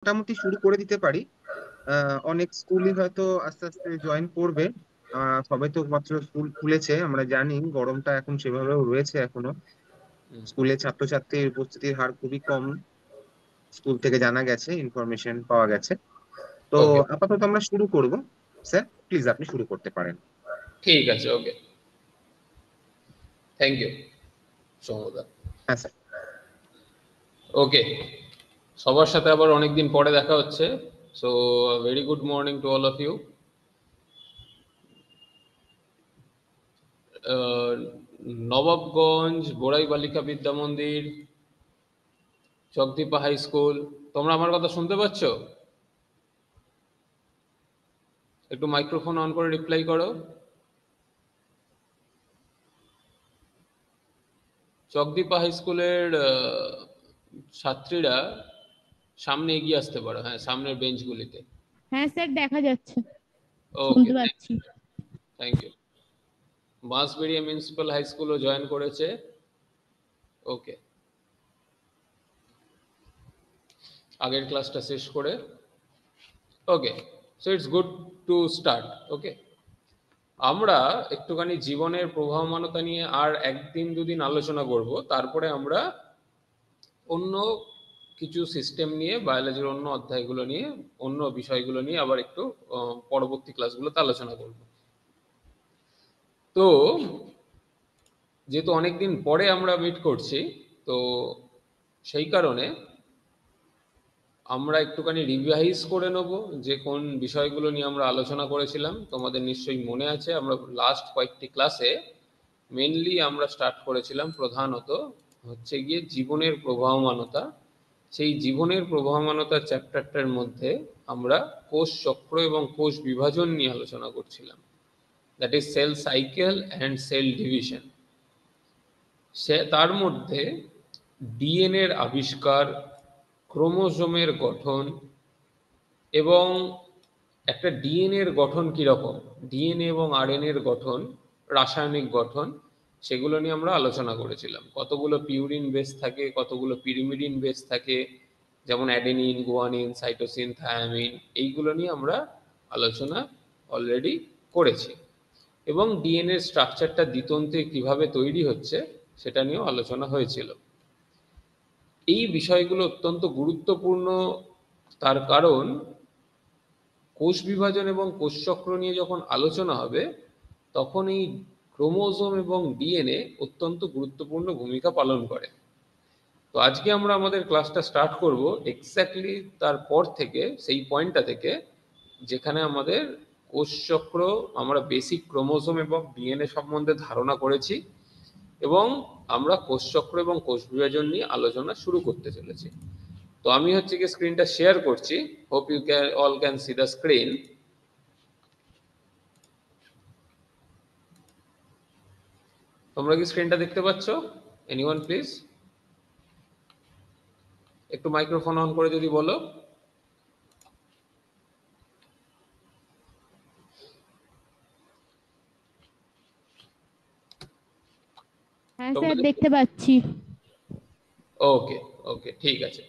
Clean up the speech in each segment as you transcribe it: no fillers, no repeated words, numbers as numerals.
মোটামুটি শুরু করে দিতে পারি। অনেক স্কুলই হয়তো আস্তে আস্তে জয়েন করবে। সবাই তো মাত্র স্কুল খুলেছে, আমরা জানি গরমটা এখন সেভাবেও রয়েছে এখনো। হুম, স্কুলে ছাত্রছাত্রীর উপস্থিতির হার খুবই কম, স্কুল থেকে জানা গেছে, ইনফরমেশন পাওয়া গেছে। তো ওকে, আপাতত আমরা শুরু করব। স্যার, প্লিজ আপনি শুরু করতে পারেন। ঠিক আছে, ওকে, থ্যাংক ইউ সৌমদা। হ্যাঁ স্যার। ওকে, সবার সাথে আবার অনেকদিন পরে দেখা হচ্ছে। So very good morning to all of you. Nawabganj Borai Balika Vidya মন্দির, চকদীপা হাই স্কুল, তোমরা আমার কথা শুনতে পাচ্ছ? একটু মাইক্রোফোন অন করে রিপ্লাই করো। চকদীপা হাই স্কুলের ছাত্রীরা সামনে এগিয়ে আসতে পারো, হ্যাঁ, সামনের বেঞ্চগুলিতে। হ্যাঁ স্যার, দেখা যাচ্ছে, ওকে, শুনতে পাচ্ছি। Thank you. Bansberia municipal high স্কুলও জয়েন করেছে। ওকে, আগের ক্লাসটা শেষ করে। Okay, so it's good to start. Okay, আমরা একটুখানি জীবনের প্রবাহমানতা নিয়ে আর একদিন দুদিন আলোচনা করব, তারপরে আমরা অন্য কিছু সিস্টেম নিয়ে, বায়োলজির অন্য অধ্যায়গুলো নিয়ে, অন্য বিষয়গুলো নিয়ে আবার একটু পরবর্তী ক্লাসগুলোতে আলোচনা করব। তো যেহেতু অনেকদিন পরে আমরা মিট করছি, তো সেই কারণে আমরা একটুখানি রিভাইজ করে নেব যে কোন বিষয়গুলো নিয়ে আমরা আলোচনা করেছিলাম। তোমাদের নিশ্চয়ই মনে আছে, আমরা লাস্ট কয়েকটি ক্লাসে মেনলি আমরা স্টার্ট করেছিলাম প্রধানত হচ্ছে গিয়ে জীবনের প্রবাহমানতা। সেই জীবনের প্রবাহমানতার চ্যাপ্টারটার মধ্যে আমরা কোষ চক্র এবং কোষ বিভাজন নিয়ে আলোচনা করছিলাম, that is cell cycle and cell division. সে তার মধ্যে ডিএনএর আবিষ্কার, ক্রোমোজোমের গঠন, এবং একটা ডিএনএর গঠন কীরকম, ডিএনএ এবং আরএনএর গঠন, রাসায়নিক গঠন, সেগুলো নিয়ে আমরা আলোচনা করেছিলাম। কতগুলো পিউরিন বেস থাকে, কতগুলো পিরিমিডিন বেস থাকে, যেমন অ্যাডেনিন, গুয়ানিন, সাইটোসিন, থায়ামিন, এইগুলো নিয়ে আমরা আলোচনা অলরেডি করেছি। এবং ডিএনএর স্ট্রাকচারটা দ্বিতন্ত্রে কিভাবে তৈরি হচ্ছে সেটা নিয়েও আলোচনা হয়েছিল। এই বিষয়গুলো অত্যন্ত গুরুত্বপূর্ণ, তার কারণ কোষ বিভাজন এবং কোষচক্র নিয়ে যখন আলোচনা হবে তখন এই ক্রোমোজোম এবং ডিএনএ অত্যন্ত গুরুত্বপূর্ণ ভূমিকা পালন করে। তো আজকে আমরা আমাদের ক্লাসটা স্টার্ট করব এক্স্যাক্টলি তারপর থেকে, সেই পয়েন্টটা থেকে যেখানে আমাদের কোষচক্র, আমরা বেসিক ক্রোমোজোম এবং ডিএনএ সম্বন্ধে ধারণা করেছি, এবং আমরা কোষচক্র এবং কোষ বিভাজন নিয়ে আলোচনা শুরু করতে চলেছি। তো আমি হচ্ছে কি স্ক্রিনটা শেয়ার করছি, hope you can all can see the screen. তোমরা কি স্ক্রিনটা দেখতে পাচ্ছ? এনিওয়ান প্লিজ একটু মাইক্রোফোন অন করে যদি বলো। হ্যাঁ তোমরা স্যার, দেখতে পাচ্ছি। ওকে, ওকে, ঠিক আছে।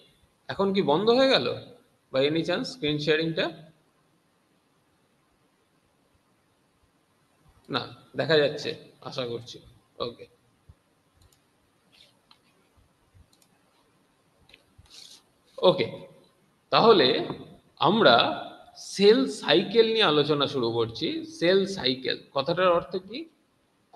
এখন কি বন্ধ হয়ে গেল বাই এনি চান্স স্ক্রিন শেয়ারিংটা? না, দেখা যাচ্ছে আশা করছি। ওকে, ওকে, তাহলে আমরা সেল সাইকেল নিয়ে আলোচনা শুরু করছি। সেল সাইকেল কথাটার অর্থ কি?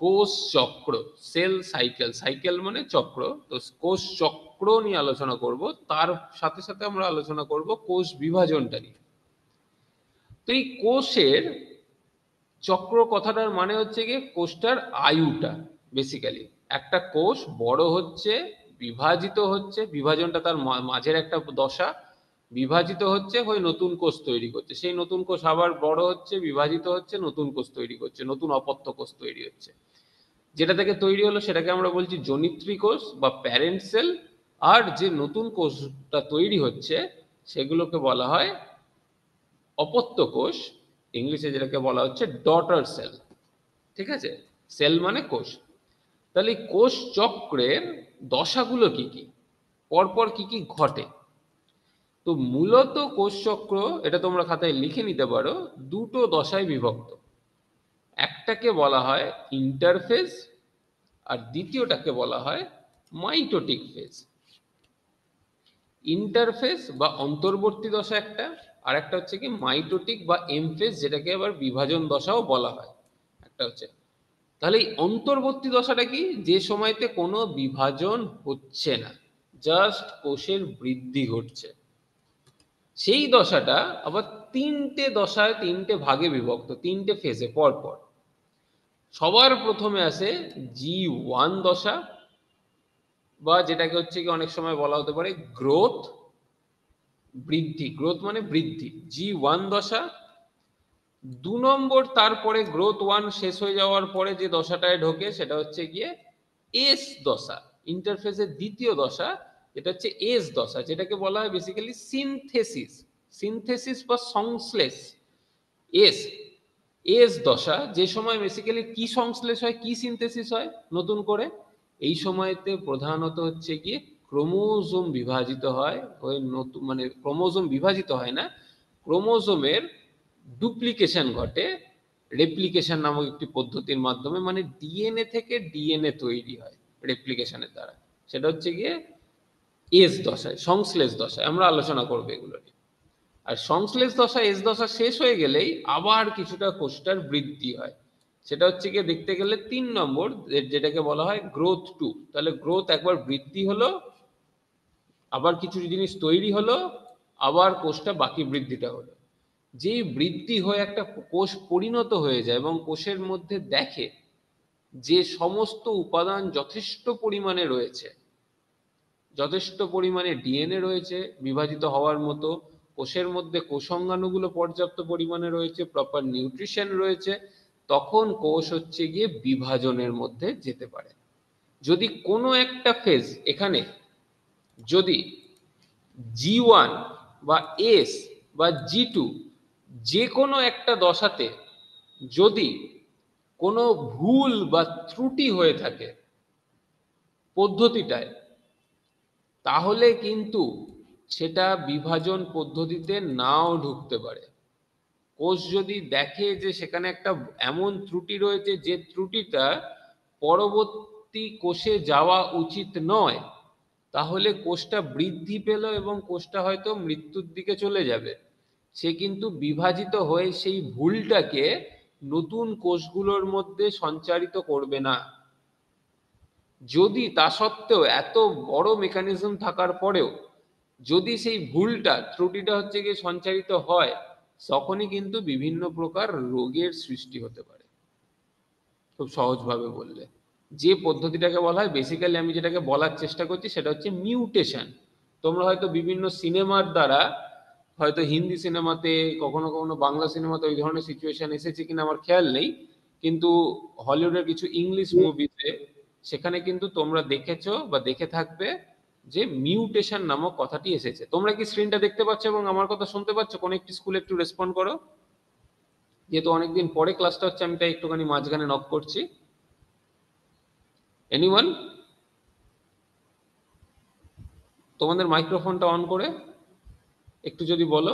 কোষ চক্র। সেল সাইকেল, সাইকেল মানে চক্র, তো কোষ চক্র নিয়ে আলোচনা করব, তার সাথে সাথে আমরা আলোচনা করব কোষ বিভাজনটা নিয়ে। তো এই কোষের চক্র কথাটার মানে হচ্ছে গিয়ে কোষটার আয়ুটা। বেসিক্যালি একটা কোষ বড় হচ্ছে, বিভাজিত হচ্ছে, বিভাজনটা তার মাঝের একটা দশা, বিভাজিত হচ্ছে, হয়ে নতুন কোষ তৈরি করছে, সেই নতুন কোষ আবার বড় হচ্ছে, বিভাজিত হচ্ছে, নতুন কোষ তৈরি করছে, নতুন অপত্য কোষ তৈরি হচ্ছে। যেটা থেকে তৈরি হলো সেটাকে আমরা বলছি জনিত্রী কোষ বা প্যারেন্ট সেল। আর যে নতুন কোষটা তৈরি হচ্ছে সেগুলোকে বলা হয় অপত্য কোষ, ইংলিশে যেটাকে বলা হচ্ছে ডটার সেল। ঠিক আছে, সেল মানে কোষ। তাহলে কোষ চক্রের দশাগুলো কি কি, পরপর কি কি ঘটে? তো মূলত কোষচক্র, এটা তোমরা খাতায় লিখে নিতে পারো, দুটো দশায় বিভক্ত। একটাকে বলা হয় ইন্টারফেজ আর দ্বিতীয়টাকে বলা হয় মাইটোটিক ফেজ। ইন্টারফেজ বা অন্তর্বর্তী দশা একটা, আর একটা হচ্ছে কি মাইটোটিক বা এম ফেজ, যেটাকে আবার বিভাজন দশাও বলা হয় একটা হচ্ছে। তাহলে এই অন্তর্বর্তী দশাটা কি? যে সময়তে কোনো বিভাজন হচ্ছে না, জাস্ট কোষের বৃদ্ধি ঘটছে। সেই দশাটা আবার তিনটে দশায়, তিনটে ভাগে বিভক্ত, তিনটে ফেজে পরপর। সবার প্রথমে আসে G1 দশা, বা যেটাকে হচ্ছে কি অনেক সময় বলা হতে পারে গ্রোথ, বৃদ্ধি। গ্রোথ মানে বৃদ্ধি, G1 দশা। 2 নম্বর, তারপরে গ্রোথ 1 শেষ হয়ে যাওয়ার পরে যে দশাটায় ঢোকে সেটা হচ্ছে গিয়ে এস দশা, ইন্টারফেসের দ্বিতীয় দশা, এটা হচ্ছে এস দশা, যেটাকে বলা হয় বেসিক্যালি সিনথেসিস। সিনথেসিস বা সংশ্লেষ। এস এস দশা, যে সময় বেসিক্যালি কি সংশ্লেষ হয়, কি সিনথেসিস হয় নতুন করে? এই সময়তে প্রধানত হচ্ছে গিয়ে ক্রোমোজোম বিভাজিত হয়। ওই নতুন মানে ক্রোমোজোম বিভাজিত হয় না, ক্রোমোজোমের ডুপ্লিকেশন ঘটে রেপ্লিকেশন নামক একটি পদ্ধতির মাধ্যমে। মানে ডিএনএ থেকে ডিএনএ তৈরি হয় রেপ্লিকেশনের দ্বারা। সেটা হচ্ছে গিয়ে এস দশায়, সংশ্লেষ দশায়। আমরা আলোচনা করবো এগুলো নিয়ে। আর সংশ্লেষ দশা, এস দশা শেষ হয়ে গেলেই আবার কিছুটা কোষটার বৃদ্ধি হয়। সেটা হচ্ছে গিয়ে দেখতে গেলে 3 নম্বর, যেটাকে বলা হয় গ্রোথ 2। তাহলে গ্রোথ একবার বৃদ্ধি হলো, আবার কিছু জিনিস তৈরি হলো, আবার কোষটা বাকি বৃদ্ধিটা হলো। যেই বৃদ্ধি হয়ে একটা কোষ পরিণত হয়ে যায় এবং কোষের মধ্যে দেখে যে সমস্ত উপাদান যথেষ্ট পরিমাণে রয়েছে, যথেষ্ট পরিমাণে ডিএনএ রয়েছে বিভাজিত হওয়ার মতো, কোষের মধ্যে কোষাঙ্গাণুগুলো পর্যাপ্ত পরিমাণে রয়েছে, প্রপার নিউট্রিশন রয়েছে, তখন কোষ হচ্ছে গিয়ে বিভাজনের মধ্যে যেতে পারে। যদি কোনো একটা ফেজ এখানে, যদি G1 বা এস বা G2, যে কোনো একটা দশাতে যদি কোনো ভুল বা ত্রুটি হয়ে থাকে পদ্ধতিটায়, তাহলে কিন্তু সেটা বিভাজন পদ্ধতিতে নাও ঢুকতে পারে। কোষ যদি দেখে যে সেখানে একটা এমন ত্রুটি রয়েছে যে ত্রুটিটা পরবর্তী কোষে যাওয়া উচিত নয়, তাহলে কোষটা বৃদ্ধি পেল এবং কোষটা হয়তো মৃত্যুর দিকে চলে যাবে। সে কিন্তু বিভাজিত হয়ে সেই ভুলটাকে নতুন কোষগুলোর মধ্যে সঞ্চারিত করবে না। যদি তা সত্ত্বেও এত বড় মেকানিজম থাকার পরেও যদি সেই ভুলটা, ত্রুটিটা হচ্ছে গিয়ে সঞ্চারিত হয়, তখনই কিন্তু বিভিন্ন প্রকার রোগের সৃষ্টি হতে পারে। খুব সহজভাবে বললে, যে পদ্ধতিটাকে বলা হয়, বেসিক্যালি আমি যেটাকে বলার চেষ্টা করছি সেটা হচ্ছে মিউটেশন। তোমরা হয়তো বিভিন্ন সিনেমার দ্বারা, হয়তো হিন্দি সিনেমাতে, কখনো কখনো বাংলা সিনেমাতে ওই ধরনের সিচুয়েশন এসেছে কিনা আমার খেয়াল নেই, কিন্তু হলিউডের কিছু ইংলিশ মুভিতে সেখানে কিন্তু তোমরা দেখেছো বা দেখে থাকবে যে মিউটেশন নামক কথাটি এসেছে। তোমরা কি স্ক্রিনটা দেখতে পাচ্ছ এবং আমার কথা শুনতে পাচ্ছ? কোন একটি স্কুলে একটু রেসপন্ড করো। যেহেতু অনেকদিন পরে ক্লাসটা হচ্ছে, আমি তাই একটুখানি মাঝখানে নক করছি। এনিওয়ান? তোমাদের মাইক্রোফোনটা অন করে একটু যদি বলো।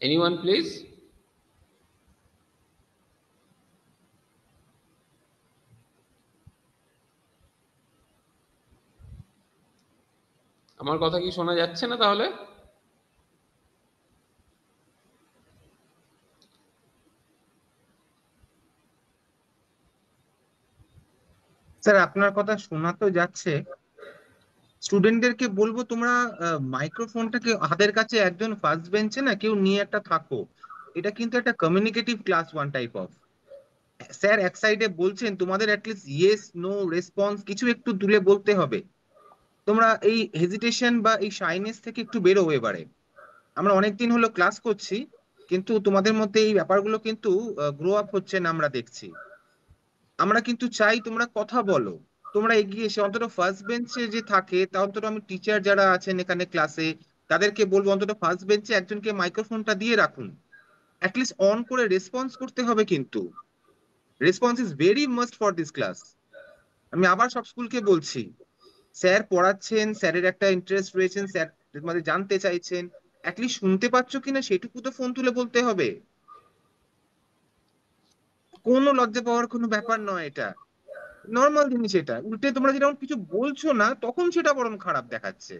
Anyone please? আমার কথা কি শোনা যাচ্ছে না তাহলে? স্যার, আপনার কথা শোনা তো যাচ্ছে। স্টুডেন্টদেরকে বলবো তোমরা মাইক্রোফোনটাকে হাতের কাছে, একজন ফার্স্ট বেঞ্চে না কেউ নিয়ে একটা থাকো। এটা কিন্তু একটা communicative class, one type of. Sir এক সাইডে বলছেন, তোমাদের অ্যাটলিস্ট ইয়েস নো রেসপন্স কিছু একটু তুলে বলতে হবে। তোমরা এই হেজিটেশন বা এই শাইনেস থেকে একটু বেরো এবারে। আমরা অনেকদিন হলো ক্লাস করছি, কিন্তু তোমাদের মধ্যে এই ব্যাপারগুলো কিন্তু গ্রো আপ হচ্ছে না, আমরা দেখছি। আমরা কিন্তু চাই তোমরা কথা বলো। তোমরা এগিয়ে এসে অন্তত ফার্স্ট বেঞ্চে যে থাকে, তা অন্তত আমি টিচার যারা আছেন এখানে ক্লাসে তাদেরকে বলবো অন্তত ফার্স্ট বেঞ্চে একজনকে মাইক্রোফোনটা দিয়ে রাখুন। অ্যাটলিস্ট অন করে রেসপন্স করতে হবে কিন্তু। Response is very must for this class. আমি আবার সব স্কুলকে বলছি, স্যার পড়াচ্ছেন, স্যারের একটা ইন্টারেস্ট রয়েছেন, স্যার তোমাদের জানতে চাইছেন, অ্যাটলিস্ট শুনতে পাচ্ছ কিনা সেটুকু তো ফোন তুলে বলতে হবে। কোনো লজ্জা পাওয়ার কোনো ব্যাপার নয় এটা, নর্মাল জিনিস। এটা উল্টে তোমরা যেরকম কিছু বলছো না তখন সেটা বরং খারাপ দেখাচ্ছে।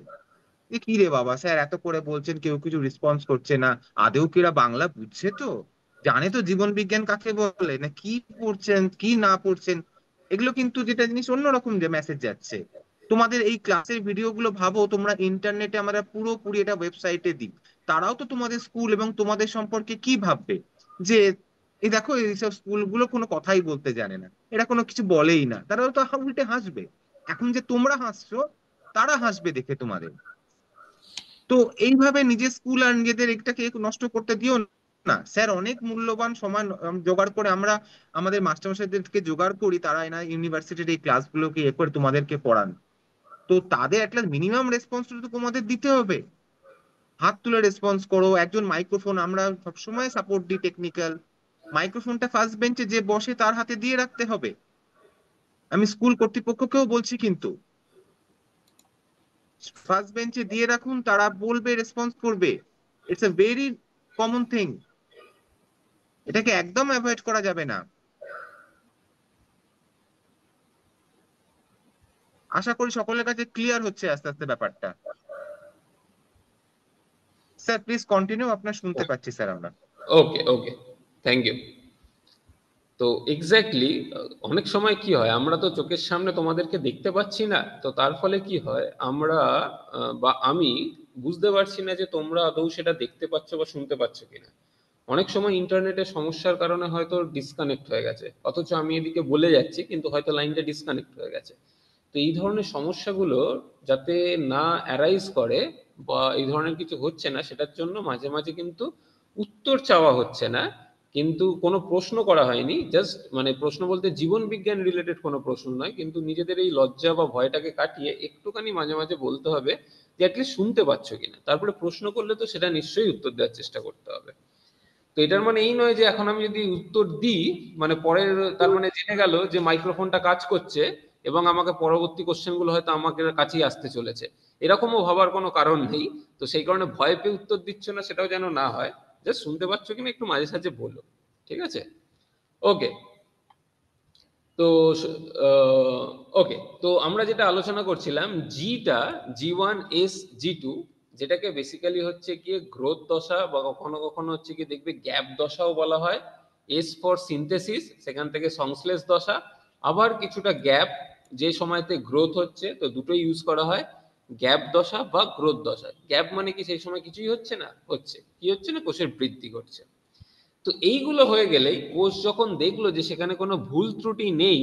যে কি রে বাবা, স্যার এত করে বলছেন কেউ কিছু রেসপন্স করছে না, আদেও কি এরা বাংলা বুঝছে? তো জানে তো জীবন বিজ্ঞান কাকে বলে, না কি পড়ছেন কি না পড়ছেন? এগুলো কিন্তু যেটা জিনিস অন্যরকম যে মেসেজ যাচ্ছে। তোমাদের এই ক্লাসের ভিডিও গুলো ভাবো তোমরা ইন্টারনেটে আমরা পুরোপুরি এটা ওয়েবসাইটে দিই, তারাও তো তোমাদের স্কুল এবং তোমাদের সম্পর্কে কি ভাববে? যে এই দেখো এইসব স্কুলগুলো কোনো কথাই বলতে জানে না, এরা কোনো কিছু বলেই না, তারাও তো উল্টে হাসবে। এখন যে তোমরা হাসছো, তারা হাসবে দেখে তোমাদের। তো এইভাবে নিজের স্কুল আর নিজেদের একটাকে নষ্ট করতে দিও না। স্যার অনেক মূল্যবান সময় জোগাড় করে আমরা আমাদের মাস্টারমশাইদেরকে জোগাড় করি, তারা এনা ইউনিভার্সিটির এই ক্লাসগুলোকে করে তোমাদেরকে পড়ান। তো তাদের একটা মিনিমাম রেসপন্সিবিলিটি তো তোমাদের দিতে হবে। হাত তুলে রেসপন্স করো। একজন মাইক্রোফোন আমরা সবসময় সাপোর্ট দিই, টেকনিক্যাল মাইক্রোফোনটা ফার্স্ট বেঞ্চে যে বসে তার হাতে দিয়ে রাখতে হবে। আমি স্কুল কর্তৃপক্ষকেও বলছি কিন্তু, ফার্স্ট বেঞ্চে দিয়ে রাখুন, তারা বলবে, রেসপন্স করবে। It's a very common thing, এটাকে একদম অ্যাভয়েড করা যাবে না। আশা করি সকলের কাছে ক্লিয়ার হচ্ছে আস্তে আস্তে ব্যাপারটা। স্যার প্লিজ কন্টিনিউ, আপনার শুনতে পাচ্ছি স্যার আমরা। ওকে ওকে, থ্যাংক ইউ। তো এক্স্যাক্টলি, অনেক সময় কি হয়, আমরা তো চোখের সামনে তোমাদেরকে দেখতে পাচ্ছি না, তো তার ফলে কি হয়, আমরা বা আমি বুঝতে পারছি না যে তোমরা আদৌ সেটা দেখতে পাচ্ছ বা শুনতে পাচ্ছ কিনা। অনেক সময় ইন্টারনেটের সমস্যার কারণে হয়তো ডিসকানেক্ট হয়ে গেছে, অথচ আমি এদিকে বলে যাচ্ছি কিন্তু হয়তো লাইনটা ডিসকানেক্ট হয়ে গেছে। তো এই ধরনের সমস্যাগুলো যাতে না অ্যারাইজ করে বা এই ধরনের কিছু হচ্ছে না, সেটার জন্য মাঝে মাঝে কিন্তু উত্তর চাওয়া হচ্ছে না, কিন্তু কোনো প্রশ্ন করা হয়নি, জাস্ট মানে প্রশ্ন বলতে জীবন বিজ্ঞান রিলেটেড কোনো প্রশ্ন নয়, কিন্তু নিজেদের এই লজ্জা বা ভয়টাকে কাটিয়ে একটুখানি মাঝে মাঝে বলতে হবে যে অ্যাটলিস্ট শুনতে পাচ্ছ কিনা। তারপরে প্রশ্ন করলে তো সেটা নিশ্চয়ই উত্তর দেওয়ার চেষ্টা করতে হবে। তো এটার মানে এই নয় যে এখন আমি যদি উত্তর দিই মানে পরের, তার মানে জেনে গেল যে মাইক্রোফোনটা কাজ করছে এবং আমাকে পরবর্তী কোশ্চেনগুলো হয়তো আমাকে কাছেই আসতে চলেছে, এরকমও ভাবার কোনো কারণ নেই। তো সেই কারণে ভয় পেয়ে উত্তর দিচ্ছ না সেটাও যেন না হয়, জাস্ট শুনতে পাচ্ছ কিনা একটু মাঝে সাঝে বলো। ঠিক আছে? ওকে। তো ওকে, তো আমরা যেটা আলোচনা করছিলাম, জিটা, G1 S G2, যেটাকে বেসিক্যালি হচ্ছে গিয়ে গ্রোথ দশা বা কখনো কখনো হচ্ছে কি দেখবে গ্যাপ দশাও বলা হয়। এস ফর সিনথেসিস, সেখান থেকে সংশ্লেষ দশা। আবার কিছুটা গ্যাপ, যে সময়তে গ্রোথ হচ্ছে, তো দুটোই ইউজ করা হয়, গ্যাপ দশা বা গ্রোথ দশা। গ্যাপ মানে কি সেই সময় কিছুই হচ্ছে না, হচ্ছে কি হচ্ছে না, কোষের বৃদ্ধি ঘটছে। তো এইগুলো হয়ে গেলেই কোষ যখন দেখলো যে সেখানে কোনো ভুল ত্রুটি নেই,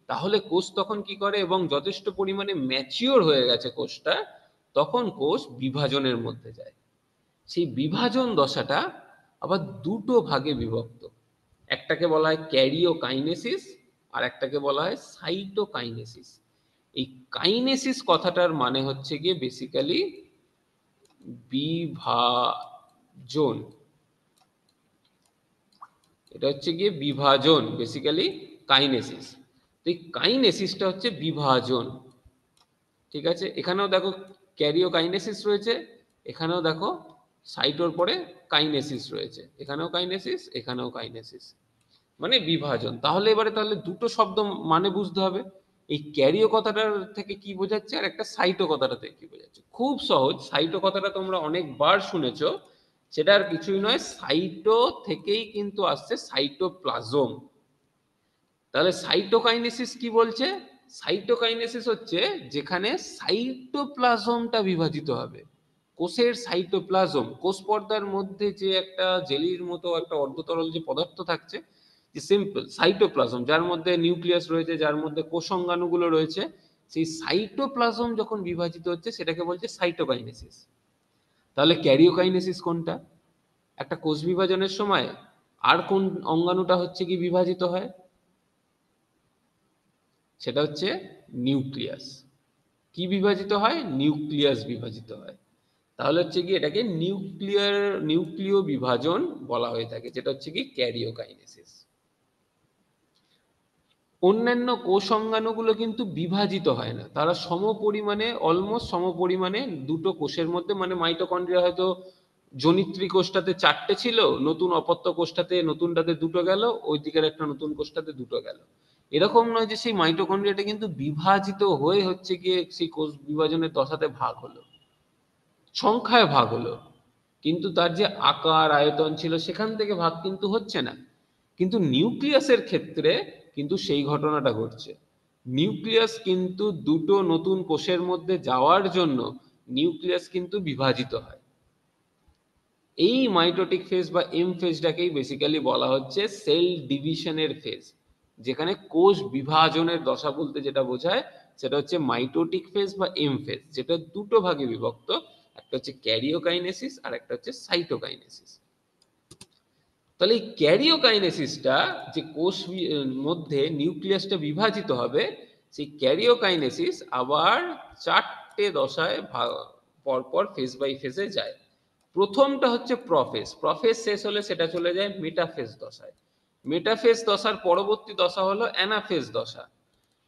তাহলে কোষ তখন কি করে, এবং যথেষ্ট পরিমাণে ম্যাচিওর হয়ে গেছে কোষটা, তখন কোষ বিভাজনের মধ্যে যায়। সেই বিভাজন দশাটা আবার দুটো ভাগে বিভক্ত, একটাকে বলা হয় ক্যারিওকাইনেসিস আর একটাকে বলা হয় সাইটোকাইনেসিস। এই কাইনেসিস কথাটার মানে হচ্ছে গিয়ে বেসিক্যালি বিভাজন। এটা হচ্ছে গিয়ে বিভাজন, বেসিক্যালি কাইনেসিস। তো এই কাইনেসিসটা হচ্ছে বিভাজন। ঠিক আছে? এখানেও দেখো ক্যারিওকাইনেসিস রয়েছে, এখানেও দেখো সাইটোর পরে কাইনেসিস রয়েছে, এখানেও কাইনেসিস, এখানেও কাইনেসিস, মানে বিভাজন। তাহলে এবারে তাহলে দুটো শব্দ মানে বুঝতে হবে, এই ক্যারিও কথাটার থেকে কি বোঝাচ্ছে আর একটা সাইটো কথাটা থেকে কি বোঝাচ্ছে। খুব সহজ, সাইটো কথাটা তোমরা অনেকবার শুনেছো, সেটা আর কিছুই নয়, সাইটো থেকেই কিন্তু আসছে সাইটোপ্লাজম। তাহলে সাইটোকাইনেসিস কি বলছে? সাইটোকাইনেসিস হচ্ছে যেখানে সাইটোপ্লাজমটা বিভাজিত হবে। কোষের সাইটোপ্লাজম, কোষ পর্দার মধ্যে যে একটা জেলির মতো একটা অর্ধতরল যে পদার্থ থাকছে, যে সিম্পল সাইটোপ্লাজম, যার মধ্যে নিউক্লিয়াস রয়েছে, যার মধ্যে কোষাঙ্গাণুগুলো রয়েছে, সেই সাইটোপ্লাজম যখন বিভাজিত হচ্ছে সেটাকে বলছে সাইটোকাইনেসিস। তাহলে ক্যারিওকাইনেসিস কোনটা? একটা কোষ বিভাজনের সময় আর কোন অঙ্গাণুটা হচ্ছে কি বিভাজিত হয়? সেটা হচ্ছে নিউক্লিয়াস। কি বিভাজিত হয়? নিউক্লিয়াস বিভাজিত হয়। তাহলে হচ্ছে কি এটাকে নিউক্লিয় বিভাজন বলা হয়ে থাকে, যেটা হচ্ছে কি ক্যারিওকাইনেসিস। অন্যান্য কোষ অঙ্গাণুগুলো কিন্তু বিভাজিত হয় না, তারা সমপরিমাণে, অলমোস্ট সমপরিমাণে দুটো কোষের মধ্যে, মানে মাইটোকন্ড্রিয়া হয়তো জনিত্রী কোষটাতে 4টে ছিল, নতুন অপত্য কোষটাতে, নতুনটাতে 2টো গেল, ওই দিকের একটা নতুন কোষটাতে 2টো গেল। এরকম নয় যে সেই মাইটোকন্ড্রিয়াটা কিন্তু বিভাজিত হয়ে হচ্ছে গিয়ে সেই কোষ বিভাজনের দশাতে ভাগ হলো, সংখ্যায় ভাগ হলো, কিন্তু তার যে আকার আয়তন ছিল সেখান থেকে ভাগ কিন্তু হচ্ছে না। কিন্তু নিউক্লিয়াসের ক্ষেত্রে কিন্তু সেই ঘটনাটা ঘটছে। নিউক্লিয়াস কিন্তু দুটো নতুন কোষের মধ্যে যাওয়ার জন্য নিউক্লিয়াস কিন্তু বিভাজিত হয়। এই মাইটোটিক ফেজ বা এম ফেজটাকেই বেসিক্যালি বলা হচ্ছে সেল ডিভিশনের ফেজ, যেখানে কোষ বিভাজনের দশা বলতে যেটা বোঝায় সেটা হচ্ছে মাইটোটিক ফেজ বা এম ফেজ, যেটা দুটো ভাগে বিভক্ত, একটা হচ্ছে ক্যারিওকাইনেসিস আর একটা হচ্ছে সাইটোকাইনেসিস। তাহলে এই ক্যারিওকাইনেসিসটা, যে কোষ মধ্যে নিউক্লিয়াসটা বিভাজিত হবে, সেই ক্যারিওকাইনেসিস আবার 4টে দশায় পরপর ফেজ বাই ফেজে যায়। প্রথমটা হচ্ছে প্রফেজ। প্রফেজ শেষ হলে সেটা চলে যায় মেটাফেজ দশায়। মেটাফেজ দশার পরবর্তী দশা হলো অ্যানাফেজ দশা।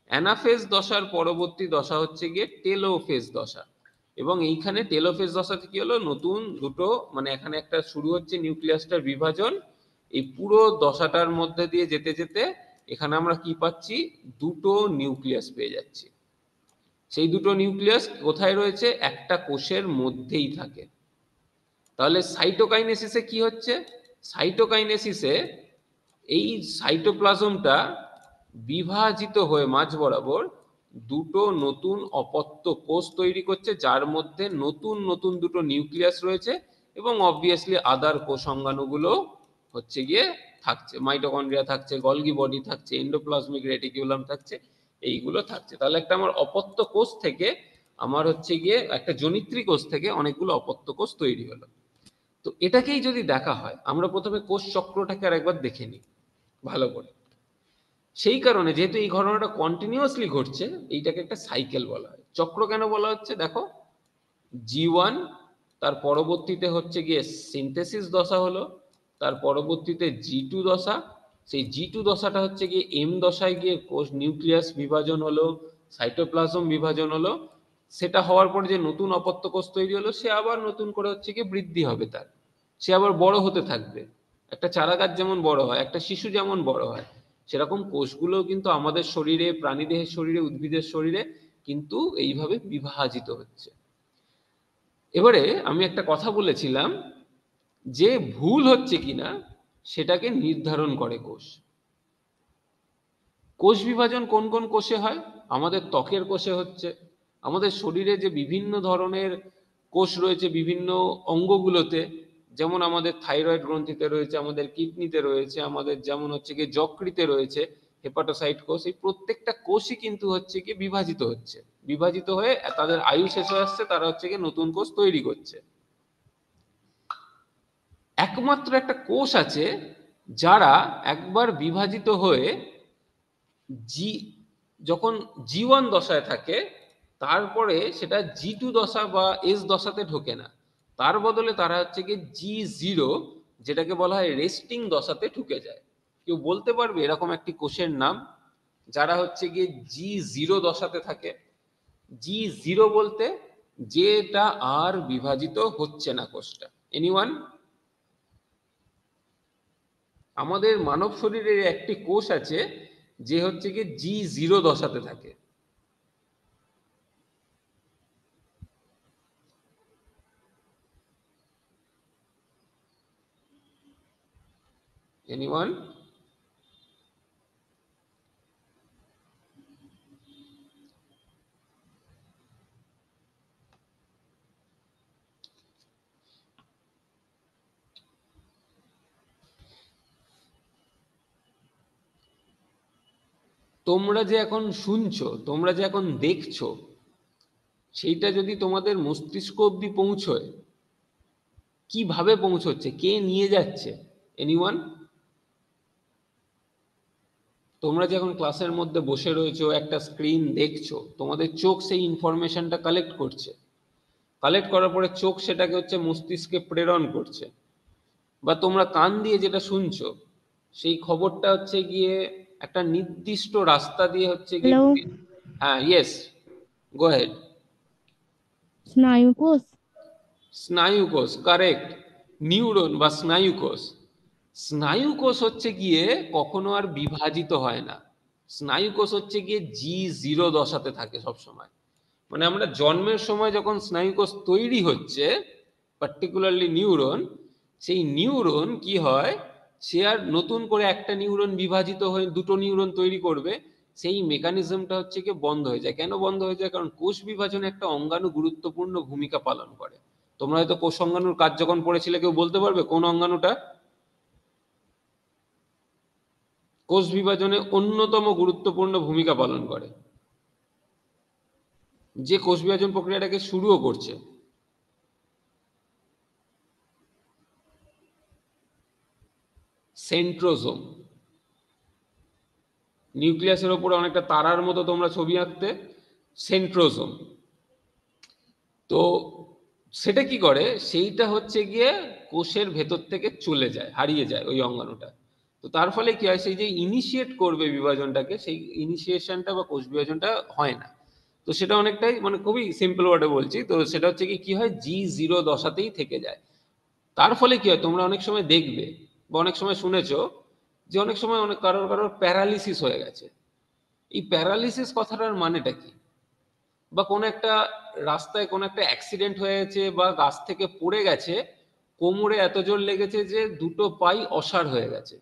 অ্যানাফেজ দশার পরবর্তী দশা হচ্ছে গিয়ে টেলোফেজ দশা। এবং এইখানে টেলোফেজ দশাতে কি হলো, নতুন দুটো, মানে এখানে একটা শুরু হচ্ছে নিউক্লিয়াসটার বিভাজন, এই পুরো দশাটার মধ্যে দিয়ে যেতে যেতে এখানে আমরা কি পাচ্ছি, দুটো নিউক্লিয়াস পেয়ে যাচ্ছি। সেই দুটো নিউক্লিয়াস কোথায় রয়েছে, একটা কোষের মধ্যেই থাকে। তাহলে সাইটোকাইনেসিসে কি হচ্ছে, সাইটোকাইনেসিসে এই সাইটোপ্লাজমটা বিভাজিত হয়ে মাঝ বরাবর দুটো নতুন অপত্য কোষ তৈরি করছে, যার মধ্যে নতুন নতুন দুটো নিউক্লিয়াস রয়েছে, এবং অবভিয়াসলি আদার কোষ অঙ্গাণুগুলো হচ্ছে গিয়ে থাকছে, মাইটোকন্ড্রিয়া থাকছে, গলগি বডি থাকছে, এন্ডোপ্লাজমিক রেটিকুলাম থাকছে, এইগুলো থাকছে। তাহলে একটা আমার অপত্য কোষ থেকে, আমার হচ্ছে গিয়ে একটা জনিত্রী কোষ থেকে অনেকগুলো অপত্য কোষ তৈরি হলো। তো এটাকেই যদি দেখা হয়, আমরা প্রথমে কোষ চক্রটাকে আরেকবার দেখে নিই ভালো করে। সেই কারণে যেহেতু এই ঘটনাটা কন্টিনিউয়াসলি ঘটছে, এইটাকে একটা সাইকেল বলা হয়। চক্র কেন বলা হচ্ছে, দেখো, G1, তার পরবর্তীতে হচ্ছে গিয়ে সিনথেসিস দশা হলো, তার পরবর্তীতে G2 দশা, সেই G2 দশাটা হচ্ছে গিয়ে এম দশায় গিয়ে কোষ নিউক্লিয়াস বিভাজন হলো, সাইটোপ্লাজম বিভাজন হলো, সেটা হওয়ার পরে যে নতুন অপত্য কোষ তৈরি হলো, সে আবার নতুন করে হচ্ছে গিয়ে বৃদ্ধি হবে, তার সে আবার বড় হতে থাকবে। একটা চারাগাছ যেমন বড় হয়, একটা শিশু যেমন বড় হয়, সেরকম কোষগুলো কিন্তু আমাদের শরীরে, প্রাণীদেহের শরীরে, উদ্ভিদের শরীরে কিন্তু এইভাবে বিভাজিত হচ্ছে। এবারে আমি একটা কথা বলেছিলাম যে ভুল হচ্ছে কিনা সেটাকে নির্ধারণ করে কোষ। কোষ বিভাজন কোন কোন কোষে হয়, আমাদের ত্বকের কোষে হচ্ছে, আমাদের শরীরে যে বিভিন্ন ধরনের কোষ রয়েছে বিভিন্ন অঙ্গগুলোতে, যেমন আমাদের থাইরয়েড গ্রন্থিতে রয়েছে, আমাদের কিডনিতে রয়েছে, আমাদের যেমন হচ্ছে কি যকৃতে রয়েছে হেপাটোসাইট কোষ, এই প্রত্যেকটা কোষই কিন্তু হচ্ছে কি বিভাজিত হচ্ছে, বিভাজিত হয়ে তাদের আয়ু শেষ হয়ে আসছে, তারা হচ্ছে কি নতুন কোষ তৈরি করছে। একমাত্র একটা কোষ আছে যারা একবার বিভাজিত হয়ে জি যখন G1 দশায় থাকে, তারপরে সেটা G2 দশা বা এস দশাতে ঢোকে না, তার বদলে তারা হচ্ছে কি G0, যেটাকে বলা হয় রেস্টিং দশাতে ঢুকে যায়। কেউ বলতে পারবে এরকম একটি কোষের নাম যারা হচ্ছে গিয়ে G0 দশাতে থাকে? G0 বলতে যেটা আর বিভাজিত হচ্ছে না কোষটা। এনিওয়ান? আমাদের মানব শরীরের একটি কোষ আছে যে হচ্ছে কি G0 দশাতে থাকে। এনিওয়ান? তোমরা যে এখন শুনছো, তোমরা যে এখন দেখছো, সেইটা যদি তোমাদের মস্তিষ্ক অব্দি পৌঁছয়, কিভাবে পৌঁছচ্ছে, কে নিয়ে যাচ্ছে? এনিওয়ান? তোমরা যে এখন ক্লাসের মধ্যে বসে রয়েছো, একটা স্ক্রিন দেখছো, তোমাদের চোখ সেই ইনফরমেশনটা কালেক্ট করছে, কালেক্ট করার পরে চোখ সেটাকে হচ্ছে মস্তিষ্কে প্রেরণ করছে, বা তোমরা কান দিয়ে যেটা শুনছো সেই খবরটা হচ্ছে গিয়ে একটা নির্দিষ্ট রাস্তা দিয়ে হচ্ছে গিয়ে, হ্যালো, হ্যাঁ ইয়েস, গো হেড। স্নায়ুকোষ। স্নায়ুকোষ, কারেক্ট। নিউরন বা স্নায়ুকোষ। স্নায়ুকোষ হচ্ছে গিয়ে কখনো আর বিভাজিত হয় না। স্নায়ুকোষ হচ্ছে গিয়ে G0 দশাতে থাকে সব সময়। মানে আমরা জন্মের সময় যখন স্নায়ুকোষ তৈরি হচ্ছে, পার্টিকুলারলি নিউরন, সেই নিউরন কি হয়, সে আর নতুন করে একটা নিউরন বিভাজিত হয়ে দুটো নিউরন তৈরি করবে, সেই মেকানিজমটা হচ্ছে কি বন্ধ হয়ে যায়। কেন বন্ধ হয়ে যায়? কারণ কোষ বিভাজনে একটা অঙ্গাণু গুরুত্বপূর্ণ ভূমিকা পালন করে। তোমরা হয়তো কোষ অঙ্গাণুর কাজ যখন পড়েছিলে, কেউ বলতে পারবে কোন অঙ্গাণুটা কোষ বিভাজনে অন্যতম গুরুত্বপূর্ণ ভূমিকা পালন করে, যে কোষ বিভাজন প্রক্রিয়াটাকে শুরুও করছে? সেন্ট্রোজোম। নিউক্লিয়াসের ওপরে অনেকটা তারার মতো তোমরা ছবি আঁকতে, সেন্ট্রোজোম। তো সেটা কি করে, সেইটা হচ্ছে গিয়ে কোষের ভেতর থেকে চলে যায়, হারিয়ে যায় ওই অঙ্গাণুটা। তো তার ফলে কি হয়, সেই যে ইনিশিয়েট করবে বিভাজনটাকে, সেই ইনিশিয়েশনটা বা কোষ বিভাজনটা হয় না। তো সেটা অনেকটাই, মানে খুবই সিম্পল ওয়ার্ডে বলছি, তো সেটা হচ্ছে কি হয়, G0 দশাতেই থেকে যায়। তার ফলে কি হয়, তোমরা অনেক সময় দেখবে বা অনেক সময় শুনেছো যে অনেক সময় অনেক কারোর কারোর প্যারালিসিস হয়ে গেছে। এই প্যারালিসিস কথাটার মানেটা কি? বা কোনো একটা রাস্তায় কোনো একটা অ্যাক্সিডেন্ট হয়ে গেছে বা গাছ থেকে পড়ে গেছে, কোমরে এত জোর লেগেছে যে দুটো পাই অসাড় হয়ে গেছে,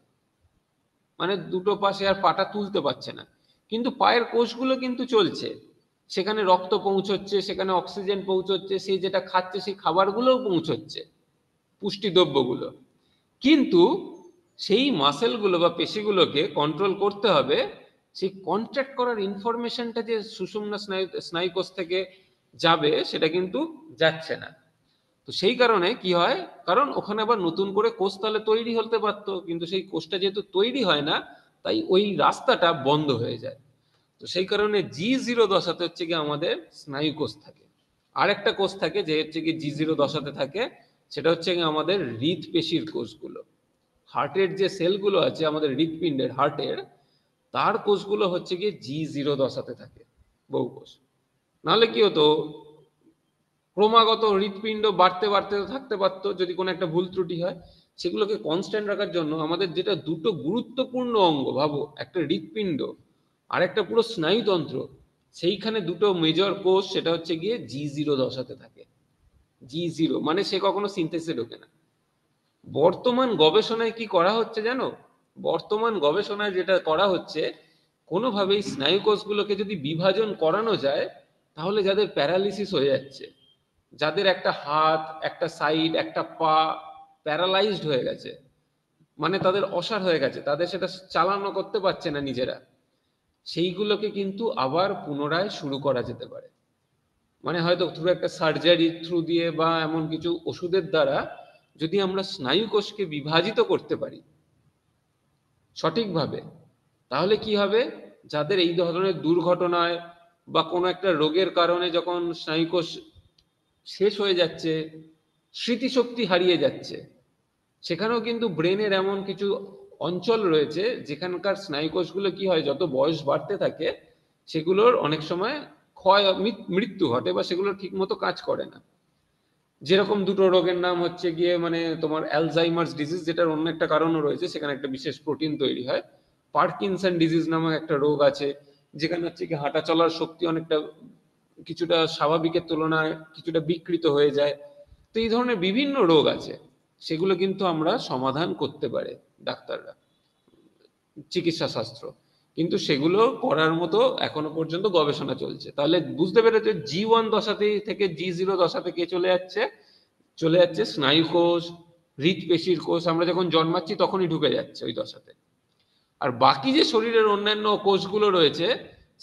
মানে দুটো পাশে আর পাটা তুলতে পারছে না, কিন্তু পায়ের কোষগুলো কিন্তু চলছে, সেখানে রক্ত পৌঁছচ্ছে, সেখানে অক্সিজেন পৌঁছচ্ছে, সেই যেটা খাচ্ছে সেই খাবারগুলোও পৌঁছচ্ছে, পুষ্টিদ্রব্যগুলো। কিন্তু সেই মাসেলগুলো বা পেশিগুলোকে কন্ট্রোল করতে হবে, সেই কন্ট্রাক্ট করার ইনফরমেশনটা যে সুষুম্না স্নায়ুকোষ থেকে যাবে, সেটা কিন্তু যাচ্ছে না। তো সেই কারণে কি হয়, কারণ ওখানে আবার নতুন করে কোষ তাহলে তৈরি হতে পারতো, কিন্তু সেই কোষটা যেহেতু তৈরি হয় না, তাই ওই রাস্তাটা বন্ধ হয়ে যায়। তো সেই কারণে G0 দশাতে হচ্ছে কি আমাদের স্নায়ু কোষ থাকে। আর একটা কোষ থাকে যে হচ্ছে কি G0 দশাতে থাকে, সেটা হচ্ছে কি আমাদের হৃৎপেশির কোষগুলো। হার্টের যে সেলগুলো আছে আমাদের হৃৎপিণ্ডের, হার্টের, তার কোষগুলো হচ্ছে কি G0 দশাতে থাকে, বহু কোষ। নাহলে কি হতো, ক্রমাগত হৃৎপিণ্ড বাড়তে বাড়তে থাকতে পারতো যদি কোনো একটা ভুল ত্রুটি হয়। সেগুলোকে কনস্ট্যান্ট রাখার জন্য আমাদের যেটা দুটো গুরুত্বপূর্ণ অঙ্গ, ভাবো একটা হৃৎপিণ্ড আর একটা পুরো স্নায়ুতন্ত্র, সেইখানে দুটো মেজর কোষ, সেটা হচ্ছে গিয়ে G0 দশাতে থাকে। G0 মানে সে কখনো সিনথেসিসে ঢোকে না। বর্তমান গবেষণায় কি করা হচ্ছে জানো? বর্তমান গবেষণায় যেটা করা হচ্ছে, কোনোভাবেই স্নায়ু কোষগুলোকে যদি বিভাজন করানো যায়, তাহলে যাদের প্যারালিসিস হয়ে যাচ্ছে, যাদের একটা হাত, একটা সাইড, একটা পা প্যারালাইজড হয়ে গেছে, মানে তাদের অসাড় হয়ে গেছে, তাদের সেটা চালানো করতে পারছে না নিজেরা, সেইগুলোকে কিন্তু আবার পুনরায় শুরু করা যেতে পারে। মানে হয়তো থ্রু একটা সার্জারি থ্রু দিয়ে বা এমন কিছু ওষুধের দ্বারা যদি আমরা স্নায়ু কোষকে বিভাজিত করতে পারি সঠিকভাবে, তাহলে কি হবে, যাদের এই ধরনের দুর্ঘটনায় বা কোনো একটা রোগের কারণে যখন স্নায়ুকোষ শেষ হয়ে যাচ্ছে, স্মৃতিশক্তি হারিয়ে যাচ্ছে, সেখানেও কিন্তু ব্রেনের এমন কিছু অঞ্চল রয়েছে যেখানকার স্নায়ুকোষগুলো কি হয়, যত বয়স বাড়তে থাকে সেগুলোর অনেক সময় ক্ষয়, মৃত্যু ঘটে বা সেগুলো ঠিক মতো কাজ করে না। যেরকম দুটো রোগের নাম হচ্ছে গিয়ে, মানে তোমার অ্যালজাইমার্স ডিজিজ, যেটার অন্য একটা কারণও রয়েছে, সেখানে একটা বিশেষ প্রোটিন তৈরি হয়। পার্কিনসন ডিজিজ নামক একটা রোগ আছে, যেখানে হচ্ছে কি হাঁটা চলার শক্তি অনেকটা কিছুটা স্বাভাবিকের তুলনায় কিছুটা বিকৃত হয়ে যায়। তো এই ধরনের বিভিন্ন রোগ আছে, সেগুলো কিন্তু আমরা সমাধান করতে পারে ডাক্তাররা, চিকিৎসা শাস্ত্র, কিন্তু সেগুলো করার মতো এখনো পর্যন্ত গবেষণা চলছে। তাহলে বুঝতে পেরেছো, G1 দশাতে থেকে G0 দশাতে কে চলে যাচ্ছে, চলে যাচ্ছে স্নায়ুকোষ, হৃৎপেশির কোষ। আমরা যখন জন্মাচ্ছি তখনই ঢুকে যাচ্ছে ওই দশাতে। আর বাকি যে শরীরের অন্যান্য কোষগুলো রয়েছে,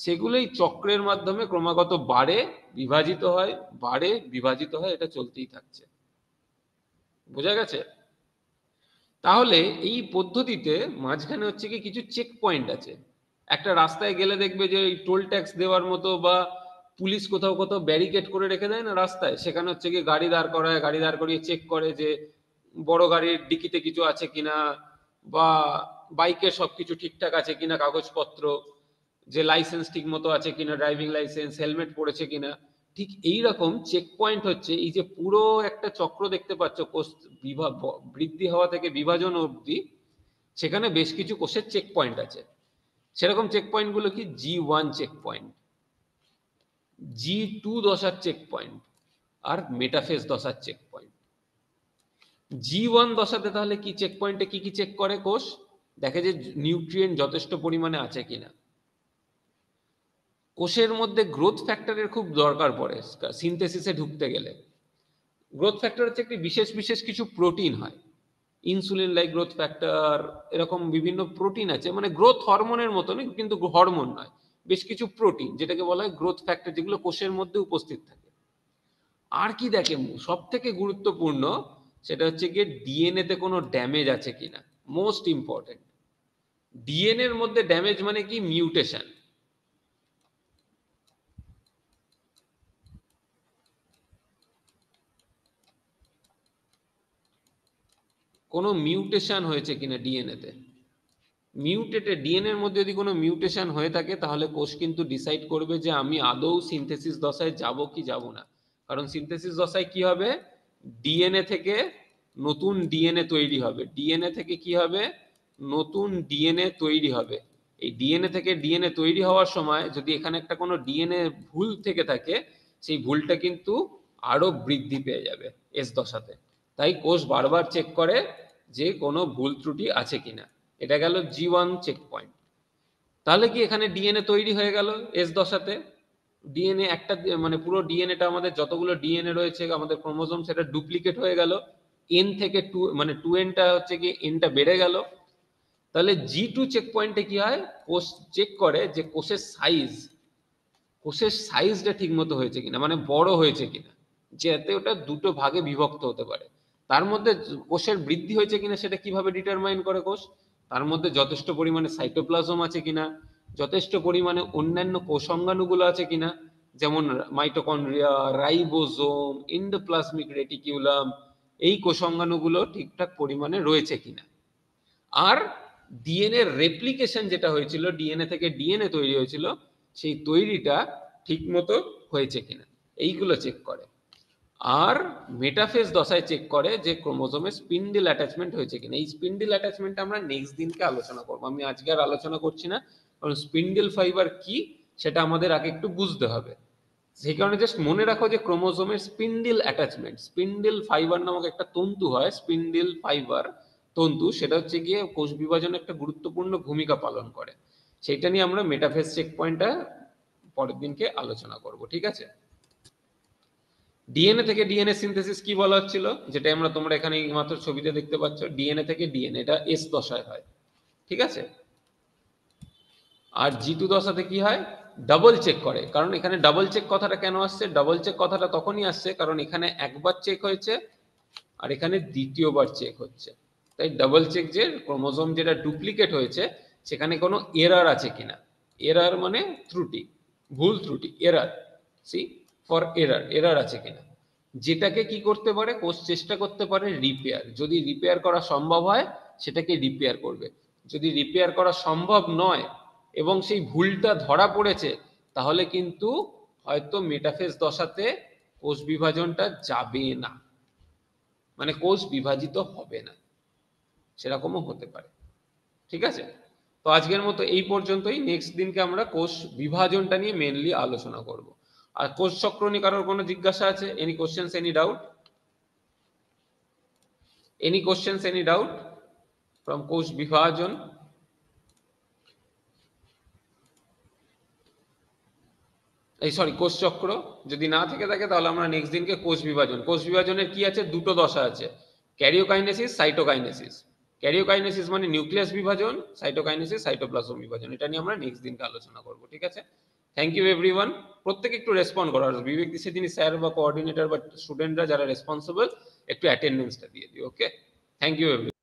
সেগুলোই চক্রের মাধ্যমে ক্রমাগত বাড়ে, বিভাজিত হয়, বাড়ে, বিভাজিত হয়, এটা চলতেই থাকছে। বোঝা গেছে? তাহলে এই পদ্ধতিতে মাঝখানে হচ্ছে কি কিছু চেক পয়েন্ট আছে। একটা রাস্তায় গেলে দেখবে যে এই টোল ট্যাক্স দেওয়ার মতো বা পুলিশ কোথাও কোথাও ব্যারিকেড করে রেখে দেয় না রাস্তায়, সেখানে হচ্ছে কি গাড়ি দাঁড় করায়, গাড়ি দাঁড় করিয়ে চেক করে যে বড় গাড়ির ডিকিতে কিছু আছে কিনা, বা বাইকের সবকিছু ঠিকঠাক আছে কিনা, কাগজপত্র, যে লাইসেন্স ঠিক মতো আছে কিনা, ড্রাইভিং লাইসেন্স, হেলমেট পড়েছে কিনা। ঠিক এই রকম চেক পয়েন্ট হচ্ছে এই যে পুরো একটা চক্র দেখতে পাচ্ছ, কোষ বৃদ্ধি হওয়া থেকে বিভাজন অবধি, সেখানে বেশ কিছু কোষের চেক পয়েন্ট আছে। সেরকম চেক পয়েন্ট গুলো কি, G1 চেক পয়েন্ট, G2 দশার চেক পয়েন্ট, আর মেটাফেজ দশার চেক পয়েন্ট। G1 দশাতে তাহলে কি চেক পয়েন্টে কি কি চেক করে কোষ? দেখে যে নিউট্রিয়েন্ট যথেষ্ট পরিমাণে আছে কিনা। কোষের মধ্যে গ্রোথ ফ্যাক্টরের খুব দরকার পড়ে সিনথেসিসে ঢুকতে গেলে। গ্রোথ ফ্যাক্টর হচ্ছে একটি বিশেষ বিশেষ কিছু প্রোটিন হয়, ইনসুলিন লাইক গ্রোথ ফ্যাক্টর, এরকম বিভিন্ন প্রোটিন আছে, মানে গ্রোথ হরমোনের মতনই কিন্তু হরমোন নয়, বেশ কিছু প্রোটিন যেটাকে বলা হয় গ্রোথ ফ্যাক্টর, যেগুলো কোষের মধ্যে উপস্থিত থাকে। আর কি দেখে সব থেকে গুরুত্বপূর্ণ, সেটা হচ্ছে গিয়ে ডিএনএ তে কোনো ড্যামেজ আছে কিনা, মোস্ট ইম্পর্টেন্ট। ডিএনএ এর মধ্যে ড্যামেজ মানে কি, মিউটেশন। কোনো মিউটেশন হয়েছে কিনা ডিএনএ তে। মিউটেটেড ডিএনএ এর মধ্যে যদি কোনো মিউটেশন হয়ে থাকে, তাহলে কোষ কিন্তু ডিসাইড করবে যে আমি আদৌ সিনথেসিস দশায় যাব কি যাব না। কারণ সিনথেসিস দশায় কি হবে, ডিএনএ থেকে নতুন ডিএনএ তৈরি হবে, ডিএনএ থেকে কি হবে, নতুন ডিএনএ তৈরি হবে। এই ডিএনএ থেকে ডিএনএ তৈরি হওয়ার সময় যদি এখানে একটা কোনো ডিএনএ ভুল থেকে থাকে, সেই ভুলটা কিন্তু আরো বৃদ্ধি পেয়ে যাবে এস দশাতে। তাই কোষ বারবার চেক করে যে কোনো ভুল ত্রুটি আছে কিনা। এটা গেল G1 চেক পয়েন্ট। তাহলে কি এখানে ডিএনএ তৈরি হয়ে গেল এস দশাতে। ডিএনএ একটা, মানে পুরো ডিএনএটা আমাদের যতগুলো ডিএনএ রয়েছে আমাদের ক্রোমোজোম, সেটা ডুপ্লিকেট হয়ে গেল। এন থেকে 2, মানে 2n-টা হচ্ছে কি এনটা বেড়ে গেল। তাহলে G2 চেক পয়েন্টে কি হয়, কোষ চেক করে যে কোষের সাইজটা ঠিক মতো হয়েছে কিনা, মানে বড় হয়েছে কিনা, যাতে ওটা দুটো ভাগে বিভক্ত হতে পারে। তার মধ্যে কোষের বৃদ্ধি হয়েছে কিনা সেটা কিভাবে ডিটারমাইন করে কোষ, তার মধ্যে যথেষ্ট পরিমাণে সাইটোপ্লাজম আছে কিনা, যথেষ্ট পরিমাণে অন্যান্য কোষাঙ্গাণুগুলো আছে কিনা, যেমন মাইটোকন্ড্রিয়া, রাইবোজোম, এন্ডোপ্লাজমিক রেটিকিউলাম, এই কোষাঙ্গাণুগুলো ঠিকঠাক পরিমাণে রয়েছে কিনা। আর ডিএনএ রেপ্লিকেশন যেটা হয়েছিল, ডিএনএ থেকে ডিএনএ তৈরি হয়েছিল, সেই তৈরিটা ঠিক মতো হয়েছে কিনা, এইগুলো চেক করে। আর মেটাফেজ দশায় চেক করে যে ক্রোমোজোমে স্পিন্ডেল অ্যাটাচমেন্ট হয়েছে কিনা। এই স্পিন্ডেল অ্যাটাচমেন্ট আমরা নেক্সট দিনকে আলোচনা করব, আমি আজকে আর আলোচনা করছি না, কারণ স্পিন্ডেল ফাইবার কি সেটা আমাদের আগে একটু বুঝতে হবে। সেই কারণে জাস্ট মনে রাখো যে ক্রোমোজোমের স্পিন্ডেল অ্যাটাচমেন্ট, স্পিন্ডেল ফাইবার নামক একটা তন্তু হয়, স্পিন্ডেল ফাইবার তন্তু, সেটা হচ্ছে গিয়ে কোষ বিভাজনে একটা গুরুত্বপূর্ণ ভূমিকা পালন করে। সেটা নিয়ে আমরা মেটাফেজ চেক পয়েন্টটা পরের দিনকে আলোচনা করব, ঠিক আছে। ডিএনএ থেকে ডিএনএ সিনথেসিস কি বলা হচ্ছিল, যেটা আমরা তোমরা এখানে মাত্র ছবিতে দেখতে পাচ্ছ, ডিএনএ থেকে ডিএনএ, এটা এস দশায় হয়, ঠিক আছে। আর G2 দশাতে কি হয়, ডাবল চেক করে। কারণ এখানে ডাবল চেক কথাটা কেন আসছে, ডাবল চেক কথাটা তখনই আসছে কারণ এখানে একবার চেক হয়েছে আর এখানে দ্বিতীয়বার চেক হচ্ছে। তাই ডাবল চেক, যে ক্রোমোজোম যেটা ডুপ্লিকেট হয়েছে সেখানে কোনো এরার আছে কিনা। এরার মানে ত্রুটি, ভুল ত্রুটি, error, see for error, error আছে কিনা। যেটাকে কি করতে পারে কোষ, চেষ্টা করতে পারে রিপেয়ার। যদি রিপেয়ার করা সম্ভব হয় সেটাকে রিপেয়ার করবে। যদি রিপেয়ার করা সম্ভব নয় এবং সেই ভুলটা ধরা পড়েছে, তাহলে কিন্তু হয়তো মেটাফেজ দশাতে কোষ বিভাজনটা যাবে না, মানে কোষ বিভাজিত হবে না, সেরকমও হতে পারে, ঠিক আছে। তো আজকের মতো এই পর্যন্তই। নেক্সট দিনকে আমরা কোষ বিভাজনটা নিয়ে মেনলি আলোচনা করব। আর কোষ চক্র নিয়ে কারোর কোনো জিজ্ঞাসা আছে? Any questions, any doubt? Any questions, any doubt from কোষ বিভাজন? এই সরি, কোষ চক্র যদি না থেকে থাকে তাহলে আমরা নেক্সট দিনকে কোষ বিভাজন। কোষ বিভাজনের কি আছে, দুটো দশা আছে, ক্যারিওকাইনেসিস, সাইটোকাইনেসিস। ক্যারিওকাইনেসিস মানে নিউক্লিয়াস বিভাজন, সাইটোকাইনেসিস সাইটোপ্লাজম বিভাজন। এটা নিয়ে আমরা নেক্সট দিনকে আলোচনা করব, ঠিক আছে। Thank you everyone. প্রত্যেকে একটু রেসপন্ড করার, বিবেক দিচ্ছে যিনি স্যার বা কোঅর্ডিনেটর বা স্টুডেন্টরা যারা রেসপন্সিবল, একটু অ্যাটেন্ডেন্সটা দিয়ে দিও, ওকে। Thank you everyone.